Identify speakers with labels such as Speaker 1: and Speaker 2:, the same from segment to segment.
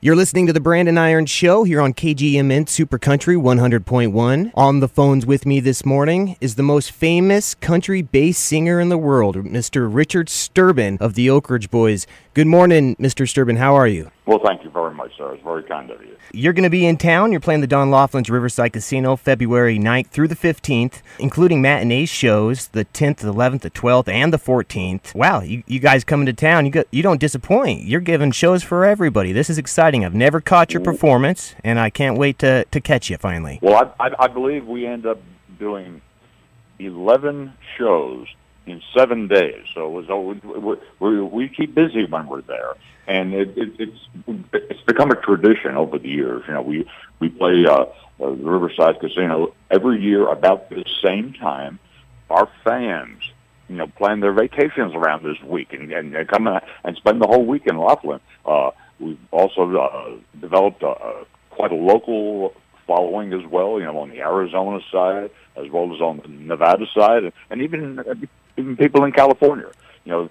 Speaker 1: You're listening to the Brandon Irons Show here on KGMN Super Country 100.1. On the phones with me this morning is the most famous country bass singer in the world, Mr. Richard Sterban of the Oak Ridge Boys. Good morning, Mr. Sterban. How are you?
Speaker 2: Well, thank you very much, sir. It's very kind of you.
Speaker 1: You're going to be in town. You're playing the Don Laughlin's Riverside Casino February 9th through the 15th, including matinee shows the 10th, the 11th, the 12th, and the 14th. Wow, you guys coming to town, you don't disappoint. You're giving shows for everybody. This is exciting. I've never caught your performance, and I can't wait to catch you finally.
Speaker 2: Well, I believe we end up doing 11 shows in 7 days. So we keep busy when we're there. And it's become a tradition over the years. You know, we play the Riverside Casino every year about the same time. Our fans, you know, plan their vacations around this week and come and spend the whole week in Laughlin. We've also developed quite a local following as well. You know, on the Arizona side as well as on the Nevada side, and even people in California. You know,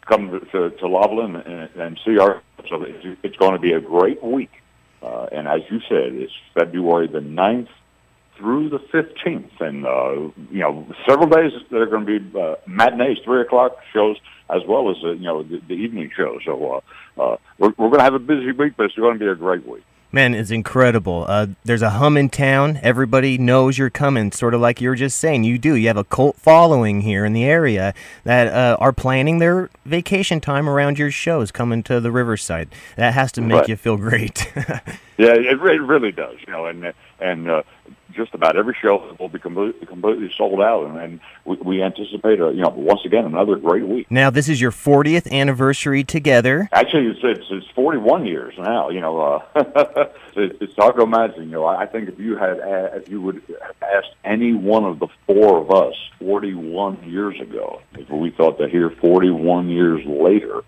Speaker 2: come to Laughlin and see our. So it's going to be a great week. And as you said, it's February the 9th through the 15th. And, you know, several days that are going to be matinees, 3 o'clock shows, as well as, you know, the evening show. So we're going to have a busy week, but it's going to be a great week.
Speaker 1: Man, it's incredible. There's a hum in town. Everybody knows you're coming, sort of like you were just saying. You do. You have a cult following here in the area that are planning their vacation time around your shows coming to the Riverside. That has to make you feel great.
Speaker 2: Yeah, it really does. You know, and just about every show will be completely sold out, and we anticipate, you know, once again, another great week.
Speaker 1: Now, this is your 40th anniversary together.
Speaker 2: Actually, it's 41 years now. You know, it's hard to imagine. You know, I think if you would have asked any one of the four of us 41 years ago, if we thought that here 41 years later,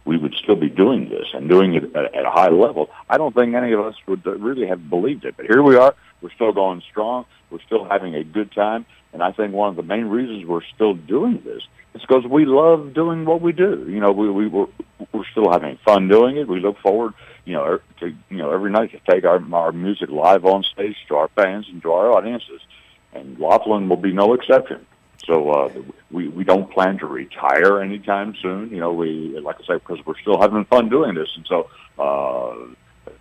Speaker 2: we would still be doing this and doing it at a high level, I don't think any of us would really have believed it. But here we are. We're still going strong. We're still having a good time. And I think one of the main reasons we're still doing this is because we love doing what we do. You know, we're still having fun doing it. We look forward, you know, every night to take our music live on stage to our fans and to our audiences. And Laughlin will be no exception. So we don't plan to retire anytime soon. You know, like I say, because we're still having fun doing this. And so,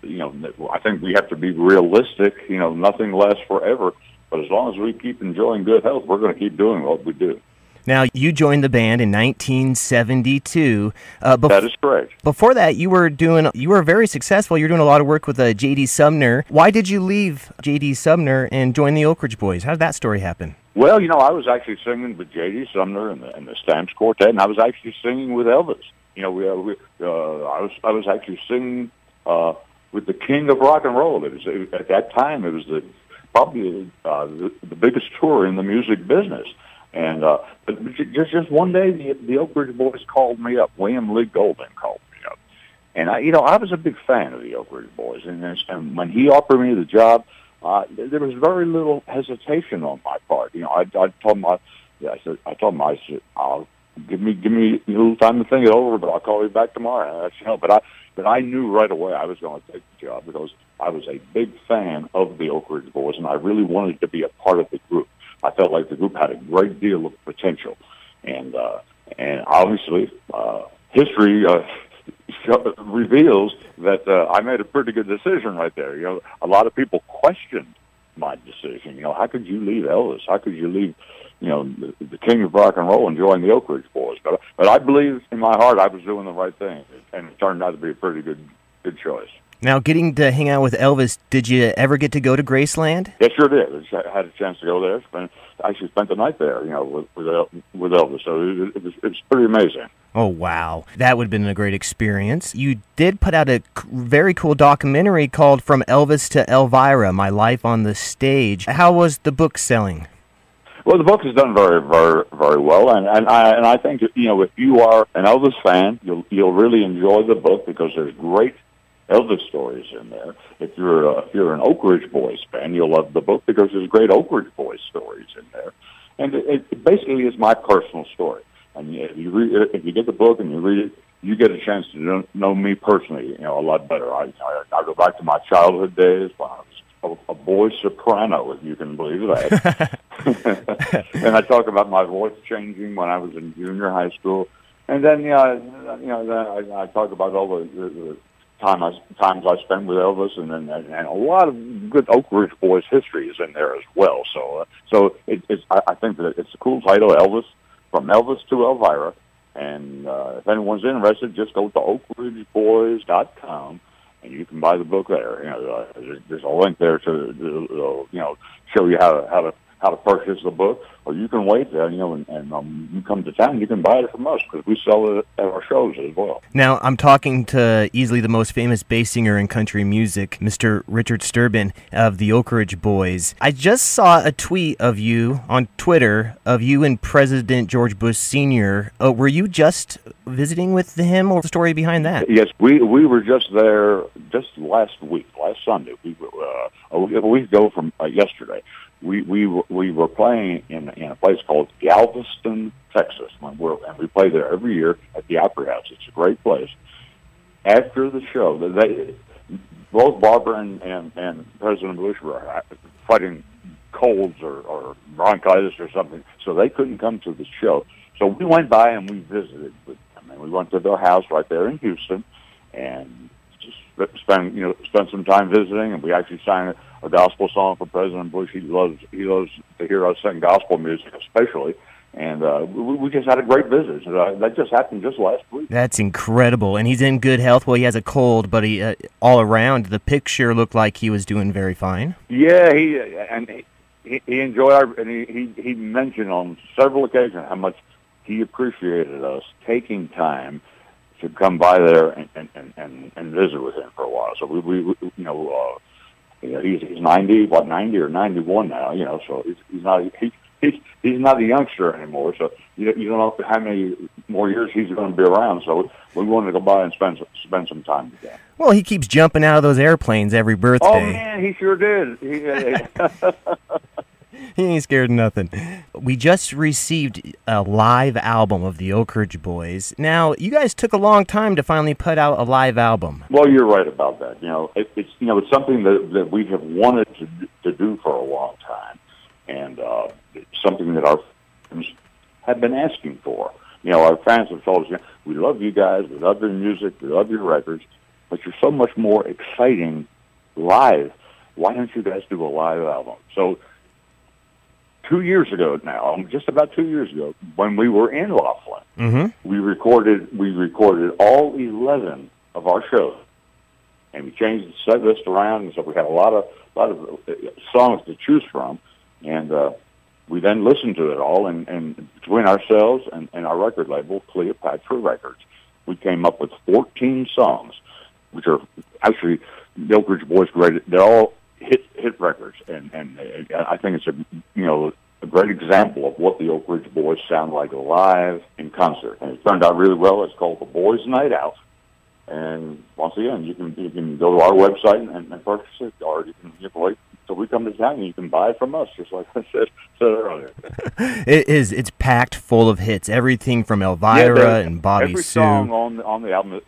Speaker 2: you know, I think we have to be realistic. You know, nothing lasts forever. But as long as we keep enjoying good health, we're going to keep doing what we do.
Speaker 1: Now, you joined the band in 1972.
Speaker 2: That is correct.
Speaker 1: Before that, you were very successful. You were doing a lot of work with JD Sumner. Why did you leave JD Sumner and join the Oak Ridge Boys? How did that story happen?
Speaker 2: Well, you know, I was actually singing with JD Sumner and the Stamps Quartet, and I was actually singing with Elvis. You know, I was actually singing with the king of rock and roll. At that time, it was probably the biggest tour in the music business. And but just one day, the Oak Ridge Boys called me up. William Lee Golden called me up, and I was a big fan of the Oak Ridge Boys. And when he offered me the job, there was very little hesitation on my part. You know, I told him, I said, I'll give me a little time to think it over, but I'll call you back tomorrow. You know, but I knew right away I was going to take the job because I was a big fan of the Oak Ridge Boys, and I really wanted to be a part of the group. I felt like the group had a great deal of potential, and obviously history reveals that I made a pretty good decision right there. You know, a lot of people questioned my decision. You know, how could you leave Elvis? How could you leave, you know, the king of rock and roll and join the Oak Ridge Boys? But I believe in my heart I was doing the right thing, and it turned out to be a pretty good choice.
Speaker 1: Now, getting to hang out with Elvis, did you ever get to go to Graceland?
Speaker 2: Yes, sure did. I had a chance to go there. I actually spent the night there, you know, with Elvis. So it was pretty amazing.
Speaker 1: Oh, wow. That would have been a great experience. You did put out a very cool documentary called From Elvis to Elvira, My Life on the Stage. How was the book selling?
Speaker 2: Well, the book has done very, very, very well, and I think, you know, if you are an Elvis fan, you'll really enjoy the book because there's great Elvis stories in there. If you're an Oak Ridge Boys fan, you'll love the book because there's great Oak Ridge Boys stories in there. And it basically is my personal story. And if you get the book and you read it, you get a chance to know me personally, a lot better. I go back to my childhood days when I was a boy soprano, if you can believe that. And I talk about my voice changing when I was in junior high school, and then I talk about all the times I spent with Elvis, and a lot of good Oak Ridge Boys history is in there as well. So I think that it's a cool title, Elvis, from Elvis to Elvira. And if anyone's interested, just go to oakridgeboys.com, and you can buy the book there. There's a link there to show you how to purchase the book, or you can wait there, and you come to town, you can buy it from us, because we sell it at our shows as well.
Speaker 1: Now, I'm talking to easily the most famous bass singer in country music, Mr. Richard Sterban of the Oak Ridge Boys. I just saw a tweet of you on Twitter, of you and President George Bush Sr. Were you just visiting with him, or what's the story behind that?
Speaker 2: Yes, we were just there just last Sunday. A week ago from yesterday. We were playing in a place called Galveston, Texas, and we play there every year at the Opera House. It's a great place. After the show, both Barbara and President Bush were fighting colds or bronchitis or something, so they couldn't come to the show. So we went by and we visited with them, and we went to their house right there in Houston, and just spent some time visiting, and we actually sang a gospel song for President Bush. He loves to hear us sing gospel music, especially. And we just had a great visit. That just happened just last week.
Speaker 1: That's incredible. And he's in good health. Well, he has a cold, but he all around, the picture looked like he was doing very fine.
Speaker 2: Yeah, he enjoyed he mentioned on several occasions how much he appreciated us taking time to come by there and visit with him for a while. So he's 90 or 91 now. So he's not a youngster anymore. So you don't know how many more years he's going to be around. So we wanted to go by and spend some time together.
Speaker 1: Well, he keeps jumping out of those airplanes every birthday.
Speaker 2: Oh man, he sure did.
Speaker 1: He ain't scared of nothing. We just received a live album of the Oak Ridge Boys. Now, you guys took a long time to finally put out a live album.
Speaker 2: Well, you're right about that. It's something that we have wanted to do for a long time, and it's something that our fans have been asking for. Our fans have told us, we love you guys, we love your music, we love your records, but you're so much more exciting live. Why don't you guys do a live album? So 2 years ago now, just about 2 years ago, when we were in Laughlin, we recorded all 11 of our shows, and we changed the set list around, and so we had a lot of songs to choose from, and we then listened to it all, and between ourselves and our record label, Cleopatra Records, we came up with 14 songs, which are actually the Oak Ridge Boys' great. They're all hit records, and I think it's a great example of what the Oak Ridge Boys sound like live in concert. And it turned out really well. It's called the Boys Night Out. And once again, you can go to our website and purchase it, or you can wait until we come to town and you can buy it from us, just like I said earlier.
Speaker 1: It's packed full of hits. Everything from Elvira and Bobby Sue.
Speaker 2: Every song on the album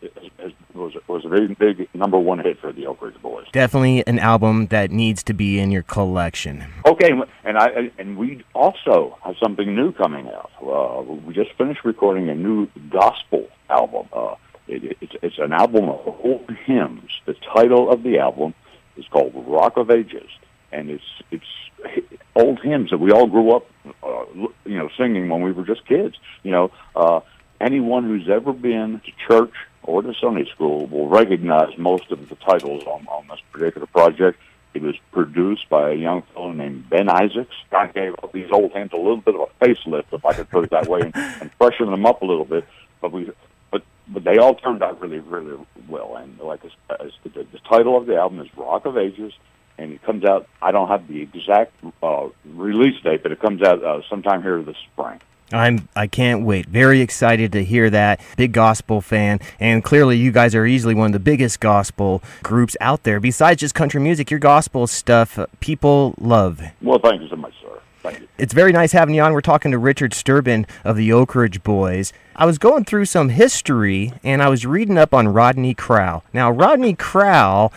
Speaker 2: was a very big #1 hit for the Oak Ridge Boys.
Speaker 1: Definitely an album that needs to be in your collection.
Speaker 2: Okay, and we also have something new coming out. We just finished recording a new gospel album. It's an album of old hymns. The title of the album is called Rock of Ages, and it's old hymns that we all grew up, singing when we were just kids. Anyone who's ever been to church or to Sunday school will recognize most of the titles on this particular project. It was produced by a young fellow named Ben Isaacs. I gave all these old hymns a little bit of a facelift, if I could put it that way, and freshen them up a little bit. But they all turned out really, really well. And the title of the album is Rock of Ages, and it comes out, I don't have the exact release date, but it comes out sometime here this spring.
Speaker 1: I can't wait. Very excited to hear that. Big gospel fan, and clearly you guys are easily one of the biggest gospel groups out there. Besides just country music, your gospel stuff people love.
Speaker 2: Well, thank you so much, sir. Thank you.
Speaker 1: It's very nice having you on. We're talking to Richard Sterban of the Oak Ridge Boys. I was going through some history, and I was reading up on Rodney Crowell. Now, Rodney Crowell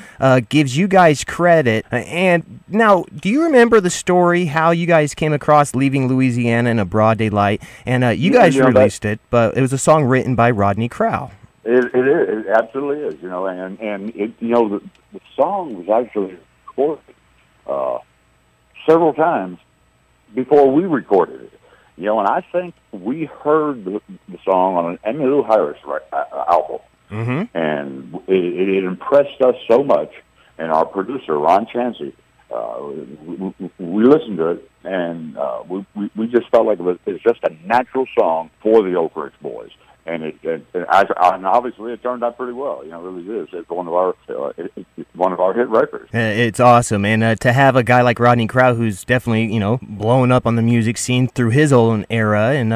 Speaker 1: gives you guys credit. And now, do you remember the story, how you guys came across Leaving Louisiana in a Broad Daylight? And you guys released it, but it was a song written by Rodney Crowell.
Speaker 2: It is. It absolutely is. And it, the song was actually recorded several times before we recorded it. And I think we heard the song on an Emmylou Harris album, and it impressed us so much. And our producer, Ron Chansey, we listened to it, and we just felt like it was just a natural song for the Oak Ridge Boys. And and obviously it turned out pretty well. It really is. It's one of our hit records.
Speaker 1: It's awesome, and to have a guy like Rodney Crowell, who's definitely blowing up on the music scene through his own era, and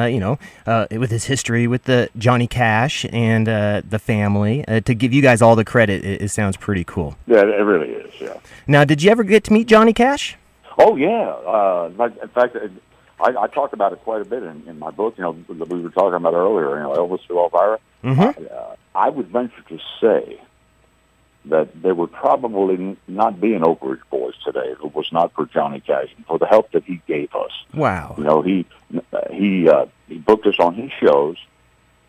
Speaker 1: with his history with the Johnny Cash and the family, to give you guys all the credit, it sounds pretty cool.
Speaker 2: Yeah, it really is. Yeah.
Speaker 1: Now, did you ever get to meet Johnny Cash?
Speaker 2: Oh yeah. In fact. I talk about it quite a bit in my book, that we were talking about earlier, Elvis to Elvira. I would venture to say that there would probably not be an Oak Ridge Boys today if it was not for Johnny Cash and for the help that he gave us.
Speaker 1: Wow.
Speaker 2: He booked us on his shows,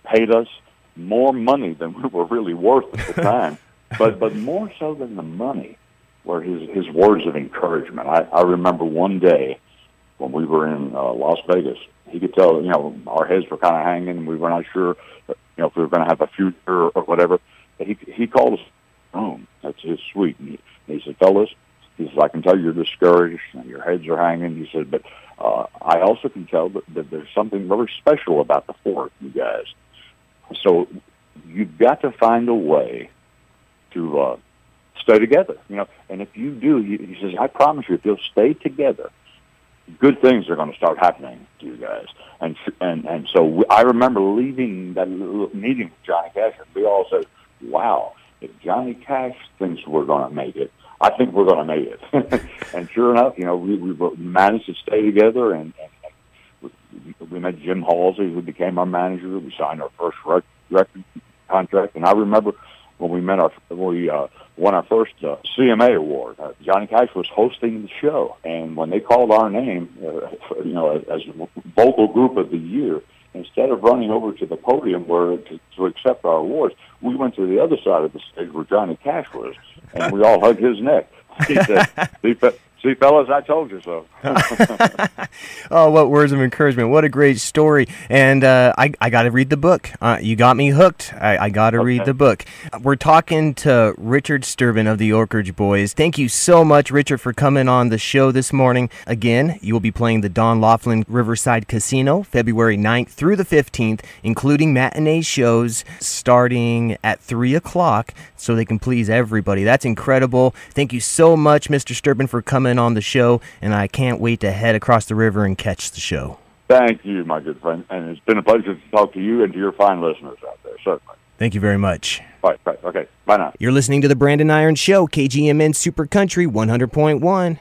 Speaker 2: paid us more money than we were really worth at the time, but more so than the money were his words of encouragement. I remember one day, when we were in Las Vegas, he could tell, our heads were kind of hanging. We were not sure, if we were going to have a future or whatever. But he called us home. That's his suite. And he said, fellas, he says, I can tell you're discouraged and your heads are hanging. He said, but I also can tell that there's something very special about the four of you guys. So you've got to find a way to stay together. And if you do, he says, I promise you, if you'll stay together, good things are going to start happening to you guys. And so I remember leaving that little meeting with Johnny Cash, and we all said, wow, if Johnny Cash thinks we're going to make it, I think we're going to make it. And sure enough, we managed to stay together, and we met Jim Halsey, who became our manager. We signed our first record contract, and I remember when we won our first CMA award. Johnny Cash was hosting the show, and when they called our name, as vocal group of the year, instead of running over to the podium to accept our awards, we went to the other side of the stage where Johnny Cash was, and we all hugged his neck. He said, See, fellas, I told you so.
Speaker 1: Oh, what words of encouragement. What a great story. And I got to read the book. You got me hooked. I got to read the book. We're talking to Richard Sterban of the Oak Ridge Boys. Thank you so much, Richard, for coming on the show this morning. Again, you will be playing the Don Laughlin Riverside Casino February 9th through the 15th, including matinee shows starting at 3 o'clock so they can please everybody. That's incredible. Thank you so much, Mr. Sterban, for coming on the show, and I can't wait to head across the river and catch the show.
Speaker 2: Thank you, my good friend, and it's been a pleasure to talk to you and to your fine listeners out there, certainly.
Speaker 1: Thank you very much.
Speaker 2: Bye. Okay, bye now.
Speaker 1: You're listening to The Brandon Irons Show, KGMN Super Country 100.1.